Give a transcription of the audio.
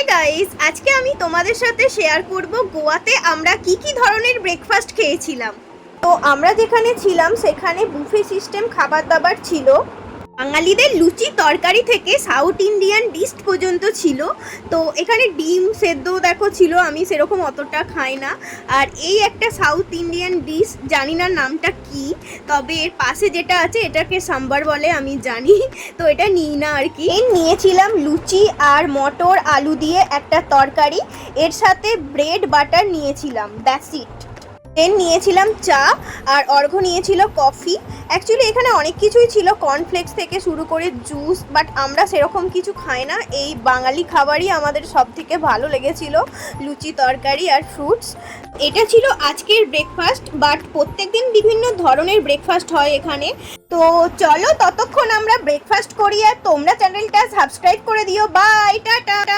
Hi guys, আজকে আমি তোমাদের সাথে শেয়ার করব গোয়াতে আমরা কি কি ধরনের ব্রেকফাস্ট খেয়েছিলাম। তো আমরা যেখানে ছিলাম সেখানে বুফে সিস্টেম খাবার দাবার ছিল। বাঙালিদের লুচি তরকারি থেকে সাউথ ইন্ডিয়ান ডিশ পর্যন্ত ছিল। তো এখানে ডিম সেদ্ধ দেখো ছিল, আমি সেরকম অতটা খাই না। আর এই একটা সাউথ ইন্ডিয়ান ডিশ, জানি না নামটা কি, তবে এর পাশে যেটা আছে এটাকে সাম্বার বলে আমি জানি। তো এটা নিই না আর কি। নিয়েছিলাম লুচি আর মটর আলু দিয়ে একটা তরকারি, এর সাথে ব্রেড বাটার নিয়েছিলাম, দ্যাটস ইট। দেন নিয়েছিলাম চা, আর অর্ঘ্য নিয়েছিল কফি। অ্যাকচুয়ালি এখানে অনেক কিছুই ছিল, কর্নফ্লেক্স থেকে শুরু করে জুস, বাট আমরা সেরকম কিছু খাই না। এই বাঙালি খাবারই আমাদের সব থেকে ভালো লেগেছিল, লুচি তরকারি আর ফ্রুটস। এটা ছিল আজকের ব্রেকফাস্ট, বাট প্রত্যেকদিন বিভিন্ন ধরনের ব্রেকফাস্ট হয় এখানে। তো চলো ততক্ষণ আমরা ব্রেকফাস্ট করি, আর তোমরা চ্যানেলটা সাবস্ক্রাইব করে দিও। Bye, tata.